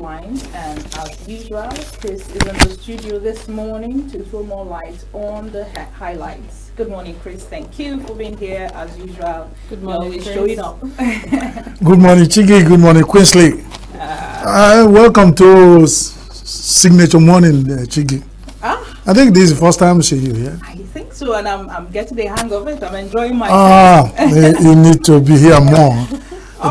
headlines, and as usual, Chris is in the studio this morning to throw more light on the highlights. Good morning, Chris. Thank you for being here as usual. Good morning, always Chris. showing up. Good morning, Chigi. Good morning, Queensley. Welcome to Signature Morning, Chigi. I think this is the first time seeing you here. I think so, and I'm getting the hang of it. I'm enjoying myself. You need to be here more.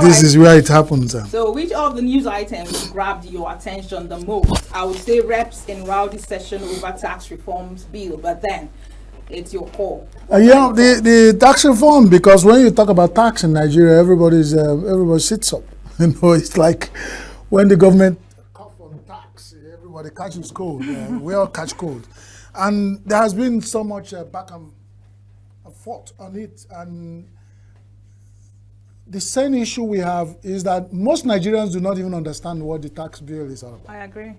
This is where it happens. So, which of the news items grabbed your attention the most? I would say reps in rowdy session over tax reforms bill, but then it's your call. The tax reform, because when you talk about tax in Nigeria, everybody sits up. It's like when the government cough on tax, everybody catches cold. We all catch cold, and there has been so much back and forth on it. And the same issue we have is that most Nigerians do not even understand what the tax bill is all about. I agree.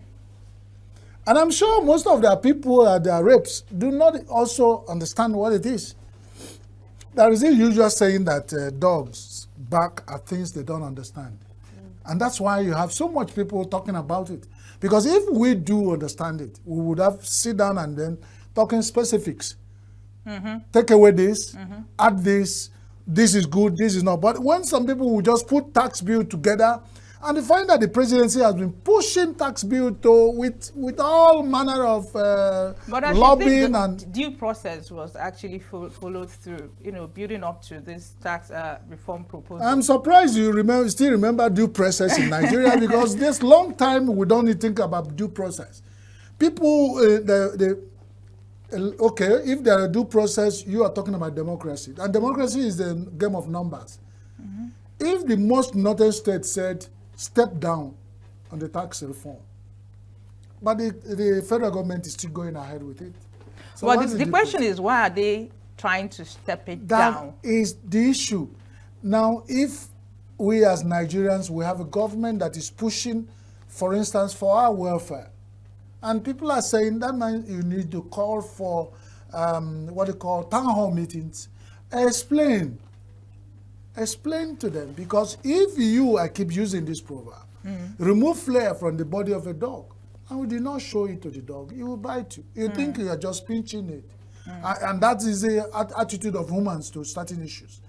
And I'm sure most of their people at their reps do not also understand what it is. There is a usual saying that dogs bark at things they don't understand. And that's why you have so much people talking about it. Because if we do understand it, we would have sit down and then talking specifics. Take away this, add this is good, this is not. But when some people will just put tax bill together, and they find that the presidency has been pushing tax bill with all manner of lobbying and due process was actually followed through. Building up to this tax reform proposal. I'm surprised you still remember due process in Nigeria because this long time we don't even think about due process. People, okay, if there are due process, you are talking about democracy. And democracy is a game of numbers. If the most northern state said, step down on the tax reform, but the federal government is still going ahead with it. So well, the question is, why are they trying to step it down? That is the issue. Now, if we as Nigerians, we have a government that is pushing, for instance, for our welfare, and people are saying that means you need to call for what they call town hall meetings. Explain to them, because if I keep using this proverb, remove flair from the body of a dog, and we did not show it to the dog, it will bite you. You think you are just pinching it. And that is the attitude of humans to certain issues.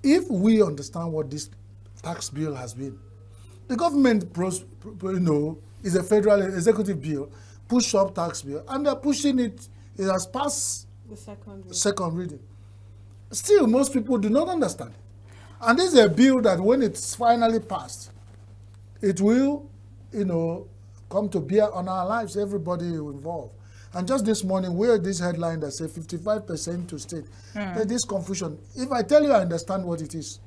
If we understand what this tax bill has been, the government is a federal executive bill, push up tax bill, and they're pushing it. It has passed the second reading. Still, most people do not understand it. And this is a bill that when it's finally passed, it will, come to bear on our lives, everybody involved. And just this morning, we had this headline that said 55% to state. There's this confusion. If I tell you I understand what it is.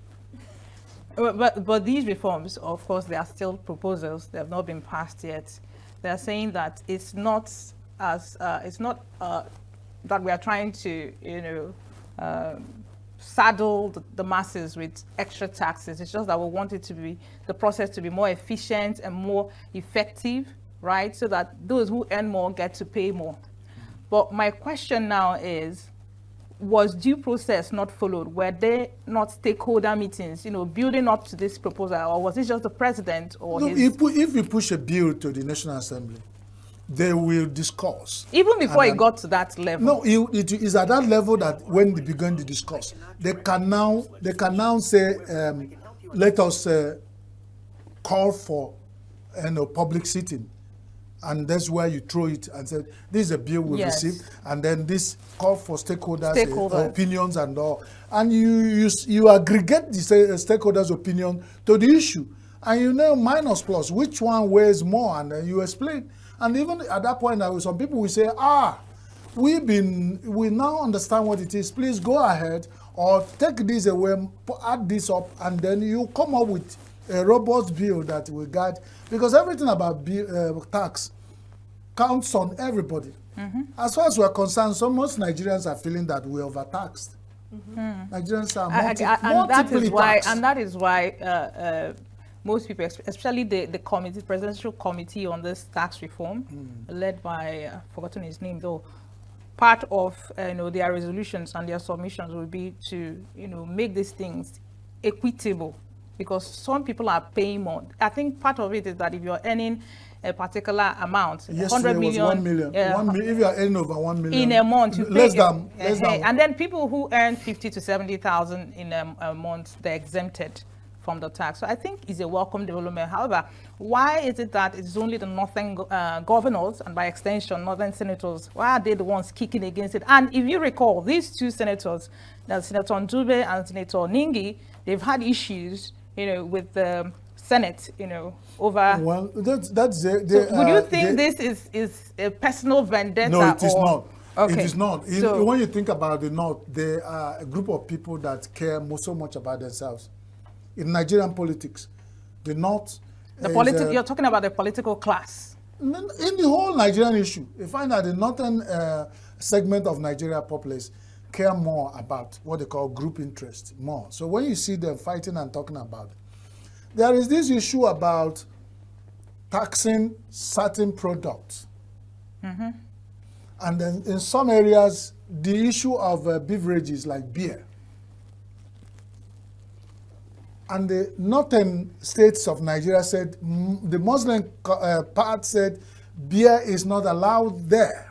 But these reforms, of course, they are still proposals. They have not been passed yet. They are saying that it's not that we are trying to, saddle the masses with extra taxes. It's just that we want the process to be more efficient and more effective, right? So that those who earn more get to pay more. But my question now is, was due process not followed? Were there not stakeholder meetings, building up to this proposal, or was it just the president or no, his? If you push a bill to the National Assembly, they will discuss. Even before it got to that level? No, it is at that level that when they begin to discuss, they can now say, let us call for public sitting. And that's where you throw it and say, this is a bill we've received, and then this call for stakeholders. Opinions and all. And you aggregate the stakeholders' opinion to the issue. And minus plus, which one weighs more, and then you explain. And even at that point, some people will say, we now understand what it is. Please go ahead or take this away, add this up, and then you come up with a robust bill that will guide. Because everything about tax counts on everybody. As far as we're concerned, most Nigerians are feeling that we're overtaxed. Nigerians are multiply taxed. And that is why most people, especially the presidential committee on this tax reform, led by, I've forgotten his name though, part of their resolutions and their submissions will be to make these things equitable because some people are paying more. I think part of it is that if you're earning a particular amount, Yesterday 100 million, was 1 million. 1 million. If you are earning over 1 million in a month, you less pay than less than. and then people who earn 50 to 70,000 in a month, they're exempted from the tax. So I think it's a welcome development. However, why is it that it's only the northern governors and by extension northern senators, why are they the ones kicking against it? And if you recall, these two senators, Senator Ndube and Senator Ningi, they've had issues, with the Senate, over. Well, that's So would you think this is a personal vendetta? No, it is not. Okay. It is not. So, when you think about the North, they are a group of people that care so much about themselves. In Nigerian politics, the North. You're talking about the political class. In the whole Nigerian issue, you find that the northern segment of Nigeria populace care more about what they call group interest more. So when you see them fighting and talking about it, there is this issue about taxing certain products. Mm-hmm. And then in some areas, the issue of beverages like beer. And the northern states of Nigeria said, the Muslim part said, beer is not allowed there.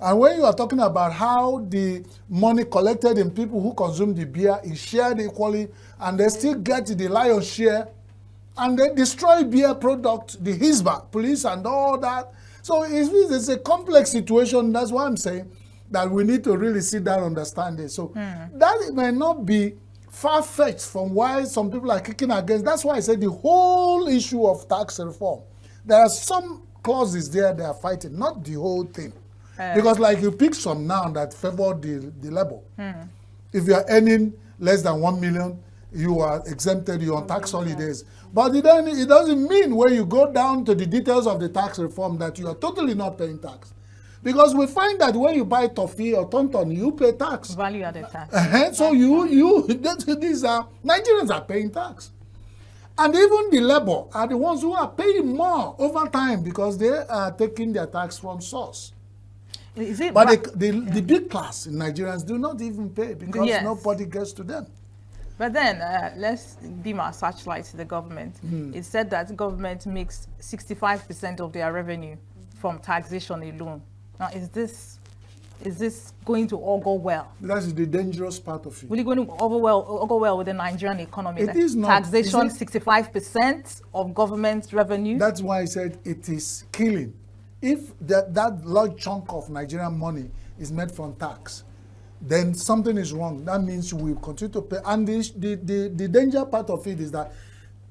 And when you are talking about how the money collected in people who consume the beer is shared equally, and they still get the lion's share, and they destroy beer product, the Hisba, police and all that. So it's a complex situation. That's why I'm saying that we need to really sit down and understand it. So that may not be far-fetched from why some people are kicking against. That's why I said the whole issue of tax reform. There are some clauses there they are fighting, not the whole thing. Because like you pick some now that favor the labor. If you are earning less than 1 million, you are exempted, you're on tax holidays. But it doesn't mean when you go down to the details of the tax reform that you are totally not paying tax. Because we find that when you buy toffee or tonton, you pay tax. Value added tax. So these are, Nigerians are paying tax. And even the labor are the ones who are paying more over time because they are taking their tax from source. But the big class in Nigerians do not even pay because nobody gets to them. But then let's dim our searchlight to the government. It said that the government makes 65% of their revenue from taxation alone. Now, is this going to all go well? That is the dangerous part of it. Will it going to all go well with the Nigerian economy? It is not. Taxation, 65% of government revenue. That's why I said it is killing. If that large chunk of Nigerian money is made from tax, then something is wrong. That means we will continue to pay. And the danger part of it is that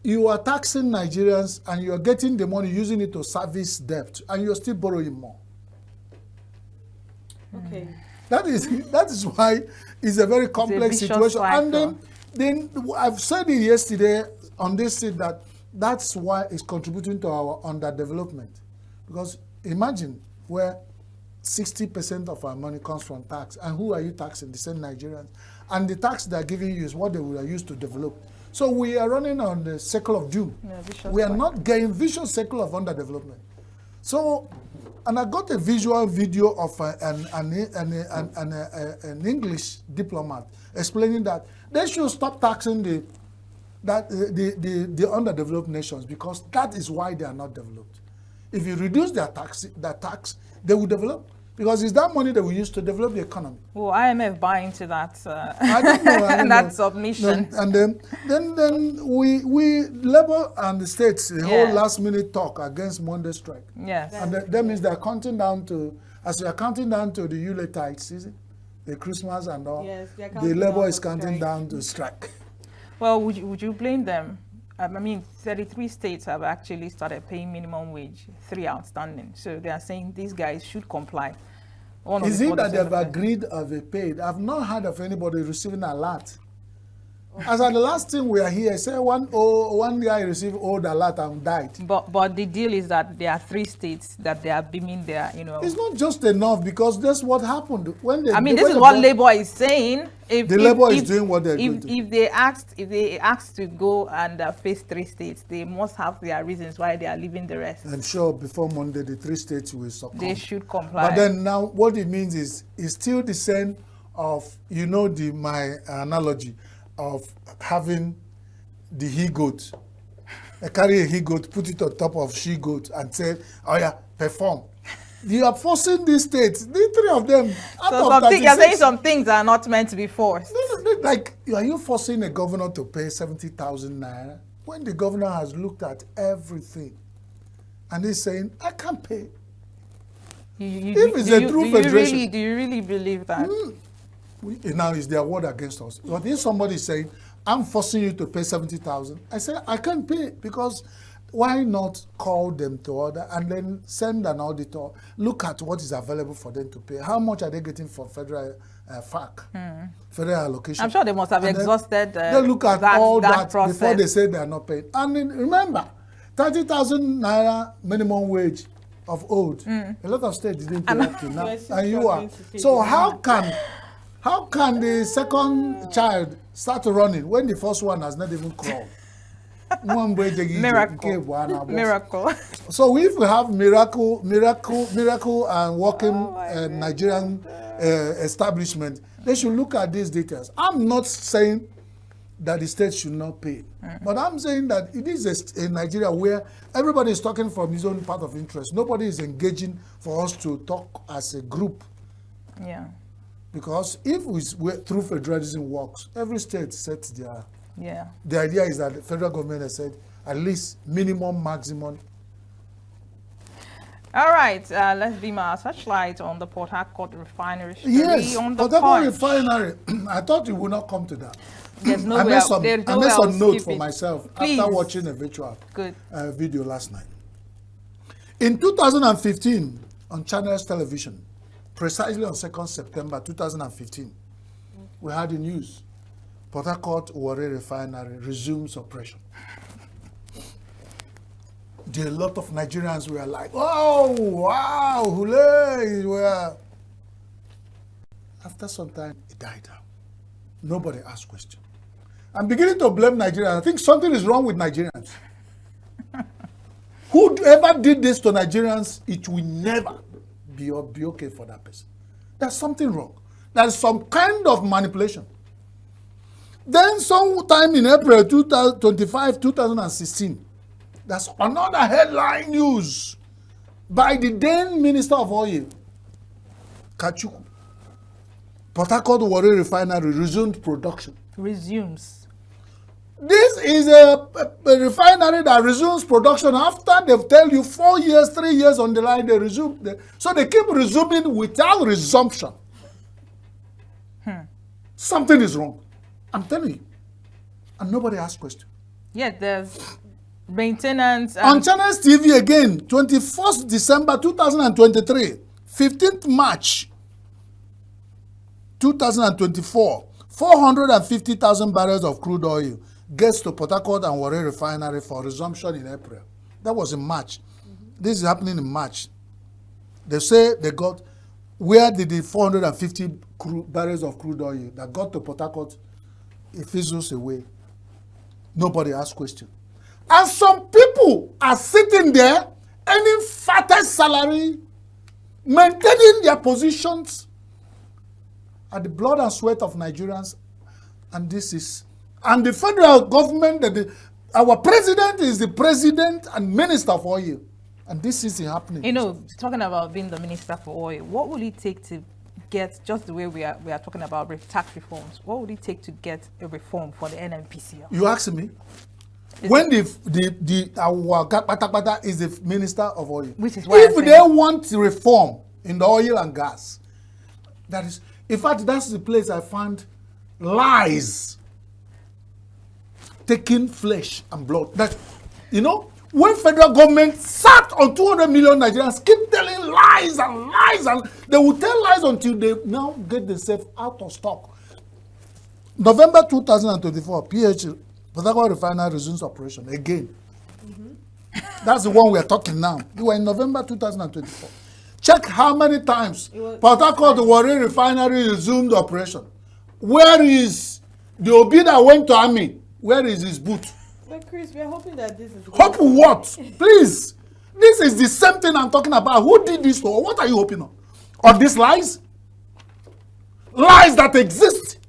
you are taxing Nigerians and you are getting the money, using it to service debt, and you're still borrowing more. Okay. That is why it's a very complex situation. And then I've said it yesterday on this seat that that's why it's contributing to our underdevelopment. Because imagine where 60% of our money comes from tax. And who are you taxing? The same Nigerians. And the tax they're giving you is what they will use to develop. So we are running on the circle of doom. We are not getting vicious circle of underdevelopment. So, and I got a visual video of an English diplomat explaining that they should stop taxing the underdeveloped nations because that is why they are not developed. If you reduce their tax, they will develop. Because it's that money that we use to develop the economy. Well, IMF buy into that I don't know, that submission. No, and then we Labour and the states the whole last minute talk against Monday strike. Yes. And that means they're counting down to, as we are counting down to the Yuletide season, the Christmas and all. Yes, the Labour is counting down to strike. Well, would you blame them? I mean, 33 states have actually started paying minimum wage, 3 outstanding. So they are saying these guys should comply. Is it that they've agreed of a paid? I've not heard of anybody receiving a alert. As at the last thing we are here, say one guy received old alert and died. But the deal is that there are 3 states that they are beaming their, It's not just enough because that's what happened when they. I mean, this is what Labour is saying. If Labour is doing what they're doing. If they asked to go and face 3 states, they must have their reasons why they are leaving the rest. I'm sure before Monday, the 3 states will succumb. They should comply. But then now, what it means is it's still the same of my analogy of having the he-goat. They carry a he-goat, put it on top of she-goat and say, oh yeah, perform. You are forcing these states, the three of them, out So of 36. you're saying some things are not meant to be forced. Like, are you forcing a governor to pay 70,000 naira when the governor has looked at everything and he's saying, I can't pay? If it's a true federation. Do you really believe that? Now it's their word against us. But if somebody is saying, I'm forcing you to pay 70,000, I say, I can't pay, because why not call them to order and then send an auditor, look at what is available for them to pay. How much are they getting for federal FAC, federal allocation? I'm sure they must have And exhausted they look at all that process before they say they are not paying. And then remember, 30,000 naira minimum wage of old. A lot of states didn't pay up to now. And you are. So how can the second child start running when the first one has not even crawled? Miracle. So if we have miracle and working Nigerian establishment, they should look at these details. I'm not saying that the state should not pay, but I'm saying that it is a Nigeria where everybody is talking from his own part of interest. Nobody is engaging for us to talk as a group. Yeah. Because if through federalism works, every state sets their. Yeah. The idea is that the federal government has said at least minimum, maximum. All right, let's beam our searchlight on the Port Harcourt refinery. Yes, on the Port Harcourt refinery. I thought it would not come to that. There's no I way. made some note for myself Please. after watching a virtual Good. video last night. In 2015, on Channels Television, precisely on 2nd September 2015, we had the news. Port Harcourt Warri refinery resumes operation. A lot of Nigerians were like, oh, wow, hooray. After some time, it died out. Nobody asked questions. I'm beginning to blame Nigerians. I think something is wrong with Nigerians. Whoever did this to Nigerians, it will never be okay for that person. There's something wrong. There's some kind of manipulation. Then sometime in April 2025, 2016, there's another headline news by the then Minister of Oil, Kachukwu. Port Harcourt Warri refinery resumed production. Resumes. This is a refinery that resumes production after they've tell you 4 years, 3 years on the line, they resume. So they keep resuming without resumption. Something is wrong. I'm telling you. And nobody asked questions. Yeah, there's maintenance. On Channels TV again, 21st December 2023, 15th March 2024, 450,000 barrels of crude oil gets to Port Harcourt and Warri refinery for resumption in April. That was in March. This is happening in March. They say they got, where did the 450 barrels of crude oil that got to Port Harcourt, it fizzles away. Nobody asked questions. And some people are sitting there earning fattest salary, maintaining their positions at the blood and sweat of Nigerians. And the federal government, our president is the president and minister for oil. And this is happening. You know, talking about being the minister for oil, what will it take to get, just the way we are talking about tax reforms, what would it take to get a reform for the NNPCL? You asking me? When our Katakpata is the minister of oil, which is why if they want reform in the oil and gas, that is, in fact, that's the place I found lies taking flesh and blood. That, you know, when federal government sat on 200 million Nigerians, keep telling lies and lies, and they will tell lies until they now get themselves out of stock. November 2024, Port Harcourt refinery resumes operation again. That's the one we are talking now. We were in November 2024. Check how many times Port Harcourt Warri refinery resumed operation. Where is the Obi that went to army? Where is his boot? But Chris, we are hoping that this is... Hope what? Please. This is the same thing I'm talking about. Who did this to? What are you hoping on? On these lies? Lies that exist.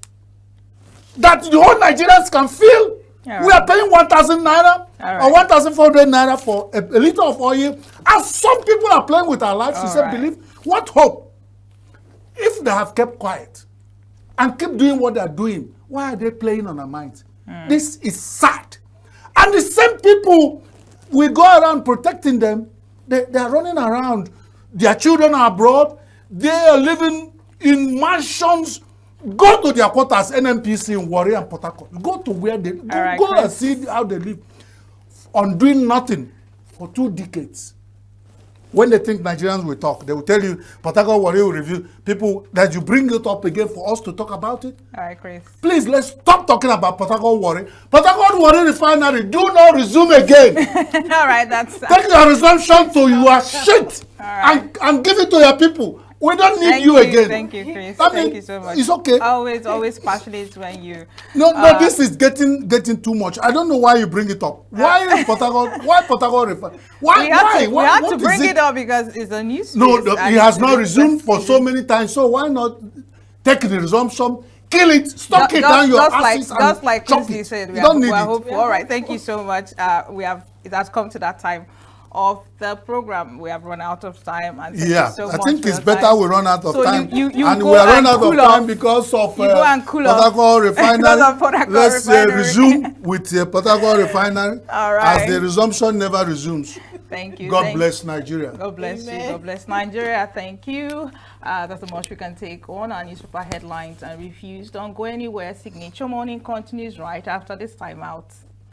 That the whole Nigerians can feel. All We are paying 1,000 naira All or right. 1,400 naira for a liter of oil, and some people are playing with our lives. He All said, right. believe, what hope? If they have kept quiet and keep doing what they're doing, why are they playing on our minds? This is sad. And the same people, we go around protecting them, they are running around. Their children are abroad. They are living in mansions. Go to their quarters, NNPC in Warri and Port Harcourt. Go to where they go, right, go and Chris. see how they live on doing nothing for 2 decades. When they think Nigerians will talk, they will tell you, Port Harcourt Warri will review people that you bring it up again for us to talk about it. All right, Chris. Please, let's stop talking about Port Harcourt Warri. Port Harcourt Warri refinery, do not resume again. All right, that's Take your resumption to your shit right. and give it to your people. We don't need Thank you again. Thank you, Chris. I Thank mean, you so much. it's okay. Always passionate when you. No, this is getting too much. I don't know why you bring it up. Why Port Harcourt? Why Port Harcourt refinery? Why? We had to, we had what to is bring it? it up because it's a news. No, space and it has it's not a resumed for so season. many times. So why not take the resumption, kill it, stock it Just- down your just like asses just and like chop Quincy it. said, You don't need we're it. hopeful. All right, thank you so much. It has come to that time of the program. We have run out of time, and thank Yeah, you so I much think for it's your better time. we run out of So time. you And go we are run and out of cool time off. because of You go and cool Port off. Harcourt refinery. Because of Port Harcourt Let's refinery. resume with Port Harcourt refinery. All right. As the resumption never resumes. Thank you. God Thank- bless Nigeria. God bless you. Amen. God bless Nigeria. Thank you. That's the much we can take on our newspaper headlines and reviews. Don't go anywhere. Signature Morning continues right after this time out.